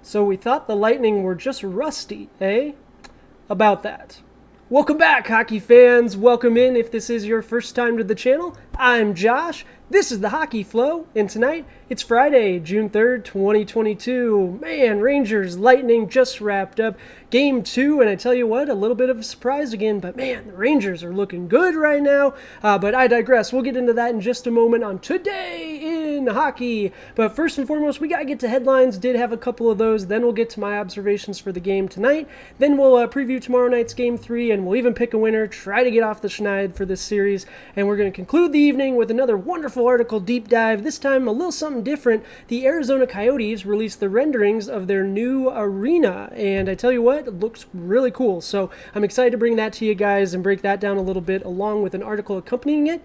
So we thought the Lightning were just rusty, eh? About that. Welcome back, hockey fans. Welcome in if this is your first time to the channel. I'm Josh. This is the Hockey Flow, and tonight it's Friday, June 3rd, 2022. Man, Rangers Lightning just wrapped up Game 2, and I tell you what, a little bit of a surprise again, but man, the Rangers are looking good right now. But I digress. We'll get into that in just a moment on Today in Hockey. But first and foremost, we got to get to headlines. Did have a couple of those. Then we'll get to my observations for the game tonight. Then we'll preview tomorrow night's Game 3, and we'll even pick a winner, try to get off the schneid for this series. And we're going to conclude the evening with another wonderful article deep dive, this time a little something different. The Arizona Coyotes released the renderings of their new arena, and I tell you what, it looks really cool. So I'm excited to bring that to you guys and break that down a little bit along with an article accompanying it.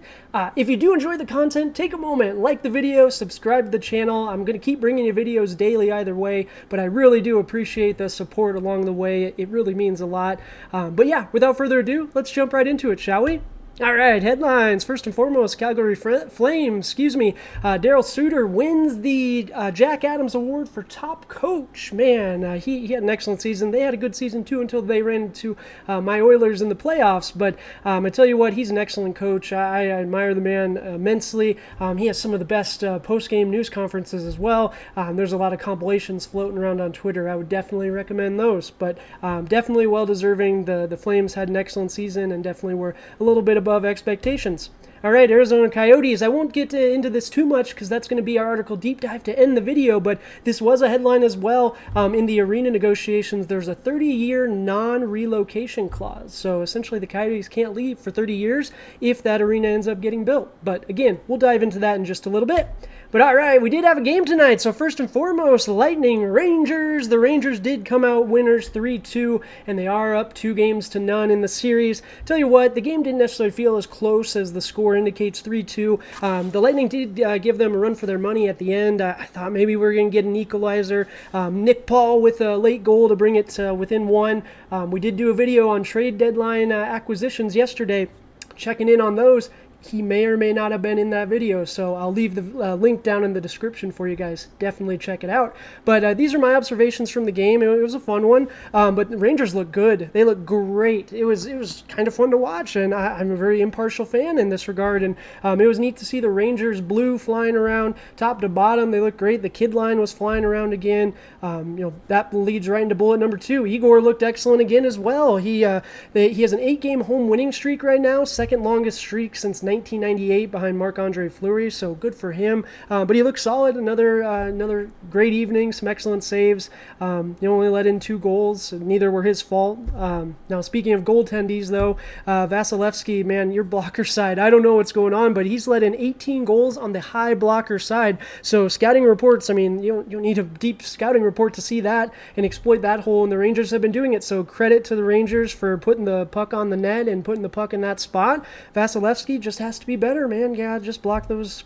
If you do enjoy the content, take a moment, like the video, subscribe to the channel. I'm going to keep bringing you videos daily either way, but I really do appreciate the support along the way. It really means a lot. But yeah, without further ado, let's jump right into it, shall we? All right, headlines. First and foremost, Calgary Flames, Daryl Suter wins the Jack Adams Award for top coach. Man, he had an excellent season. They had a good season too until they ran into my Oilers in the playoffs. But I tell you what, he's an excellent coach. I admire the man immensely. He has some of the best post-game news conferences as well. There's a lot of compilations floating around on Twitter. I would definitely recommend those. But definitely well-deserving. The Flames had an excellent season and definitely were a little bit above expectations. All right, Arizona Coyotes. I won't get into this too much because that's going to be our article deep dive to end the video, but this was a headline as well. In the arena negotiations, there's a 30-year non-relocation clause. So essentially the Coyotes can't leave for 30 years if that arena ends up getting built. But again, we'll dive into that in just a little bit. But all right, we did have a game tonight. So first and foremost, Lightning Rangers. The Rangers did come out winners 3-2, and they are up 2-0 in the series. Tell you what, the game didn't necessarily feel as close as the score indicates, 3-2. The Lightning did give them a run for their money at the end. I thought maybe we were going to get an equalizer. Nick Paul with a late goal to bring it within one. We did do a video on trade deadline acquisitions yesterday, checking in on those. He may or may not have been in that video, so I'll leave the link down in the description for you guys. Definitely check it out. But these are my observations from the game. It was a fun one, but the Rangers look good. They look great. It was kind of fun to watch, and I'm a very impartial fan in this regard, and it was neat to see the Rangers blue flying around top to bottom. They look great. The kid line was flying around again. That leads right into bullet number 2. Igor looked excellent again as well. He has an 8-game home winning streak right now, second longest streak since 1998 behind Marc-Andre Fleury, so good for him. But he looked solid. Another great evening, some excellent saves. He only let in 2 goals. Neither were his fault. Now, speaking of goaltendies, though, Vasilevsky, man, your blocker side, I don't know what's going on, but he's let in 18 goals on the high blocker side. So scouting reports, I mean, you don't need a deep scouting report to see that and exploit that hole, and the Rangers have been doing it. So credit to the Rangers for putting the puck on the net and putting the puck in that spot. Vasilevsky just has to be better, man. Yeah, just block those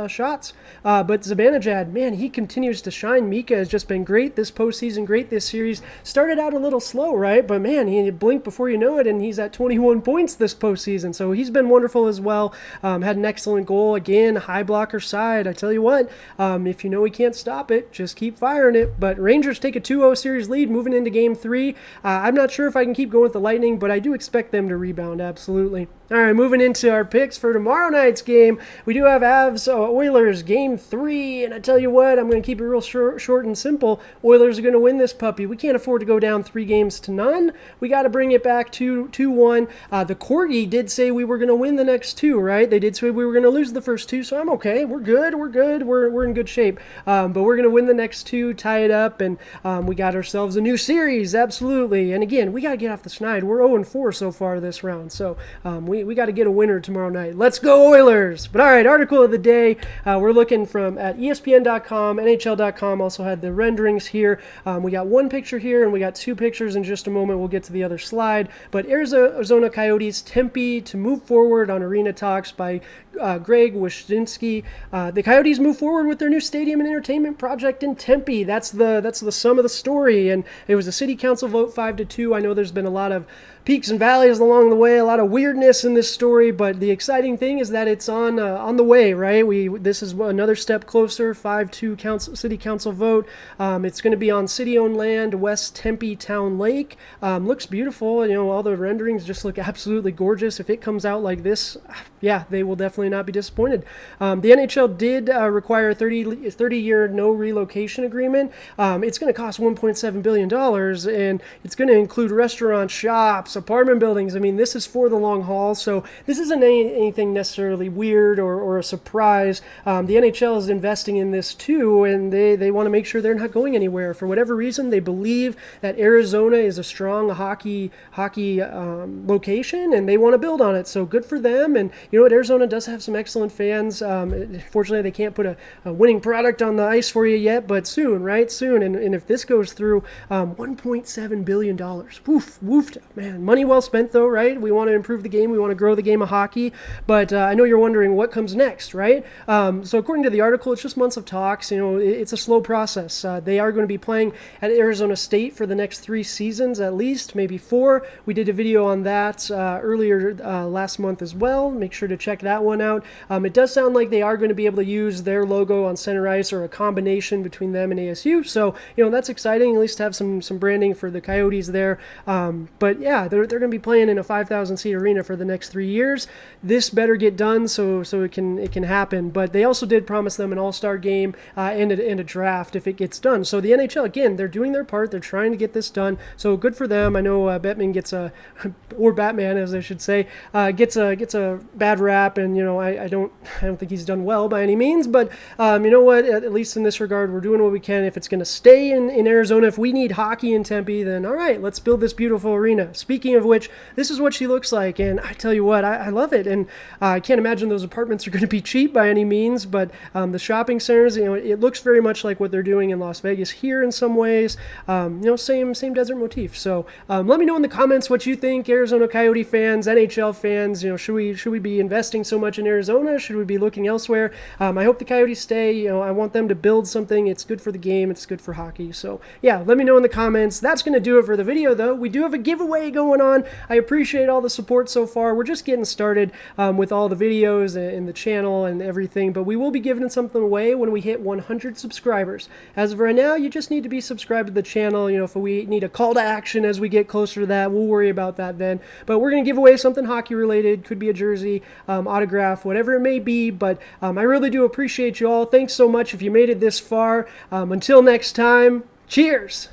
shots. But Zibanejad, man, he continues to shine. Mika has just been great this postseason, great this series. Started out a little slow, right? But man, he blinked before you know it, and he's at 21 points this postseason. So he's been wonderful as well. Had an excellent goal again, high blocker side. I tell you what, if you know he can't stop it, just keep firing it. But Rangers take a 2-0 series lead moving into Game 3. I'm not sure if I can keep going with the Lightning, but I do expect them to rebound, absolutely. All right, moving into our picks for tomorrow night's game. We do have Avs Oilers Game 3, and I tell you what, I'm going to keep it real short and simple. Oilers are going to win this puppy. We can't afford to go down 3-0. We got to bring it back to 2-1. The Corgi did say we were going to win the next 2, right? They did say we were going to lose the first 2, so I'm okay. We're good. We're in good shape. But we're going to win the next 2, tie it up, and we got ourselves a new series, absolutely. And again, we got to get off the schneid. We're 0-4 so far this round, so we got to get a winner tomorrow night. Let's go Oilers! But all right, article of the day. We're looking from at ESPN.com, NHL.com. Also had the renderings here. We got 1 picture here, and we got 2 pictures in just a moment. We'll get to the other slide. But Arizona Coyotes, Tempe to move forward on arena talks by Greg Wyshynski. The Coyotes move forward with their new stadium and entertainment project in Tempe. That's the sum of the story. And it was a city council vote 5-2. I know there's been a lot of peaks and valleys along the way, a lot of weirdness in this story, but the exciting thing is that it's on the way, right? This is another step closer. 5-2 city council vote. It's going to be on city-owned land, West Tempe Town Lake. Looks beautiful. All the renderings just look absolutely gorgeous. If it comes out like this, yeah, they will definitely not be disappointed. The NHL did require a 30-year no relocation agreement. It's going to cost $1.7 billion, and it's going to include restaurants, shops, apartment buildings. I mean, this is for the long haul, so this isn't anything necessarily weird or a surprise. The NHL is investing in this too, and they want to make sure they're not going anywhere. For whatever reason, they believe that Arizona is a strong hockey location, and they want to build on it. So good for them. And you know what? Arizona does have some excellent fans. Fortunately, they can't put a winning product on the ice for you yet, but soon, right? Soon. And if this goes through, $1.7 billion. Woofed. Man, money well spent, though, right? We want to improve the game. We want to grow the game of hockey. But I know you're wondering what comes next, right? So according to the article, it's just months of talks. It's a slow process. They are going to be playing at Arizona State for the next 3 seasons, at least, maybe 4. We did a video on that earlier last month as well. Make sure to check that one out. It does sound like they are going to be able to use their logo on center ice, or a combination between them and ASU. So, that's exciting, at least to have some branding for the Coyotes there. But yeah, they're going to be playing in a 5,000 seat arena for the next 3 years. This better get done so it can happen. But they also did promise them an all-star game and a draft if it gets done. So the NHL, again, they're doing their part. They're trying to get this done. So good for them. I know Batman as I should say, gets a bad rap, and I don't think he's done well by any means. But you know what? At least in this regard, we're doing what we can. If it's going to stay in Arizona, if we need hockey in Tempe, then all right, let's build this beautiful arena. Speaking of which, this is what she looks like, and I tell you what, I love it. And I can't imagine those apartments are going to be cheap by any means, but the shopping centers, it looks very much like what they're doing in Las Vegas here in some ways. Same desert motif. So let me know in the comments what you think, Arizona Coyote fans, NHL fans. Should we be investing so much in Arizona? Should we be looking elsewhere? I hope the Coyotes stay. I want them to build something. It's good for the game. It's good for hockey. So yeah, let me know in the comments. That's going to do it for the video, though. We do have a giveaway going on. I appreciate all the support so far. We're just getting started with all the videos and the channel and everything, but we will be giving something away when we hit 100 subscribers. As of right now, you just need to be subscribed to the channel. If we need a call to action as we get closer to that, we'll worry about that then. But we're going to give away something hockey related. Could be a jersey, autograph, whatever it may be. But I really do appreciate you all. Thanks so much if you made it this far. Until next time, cheers!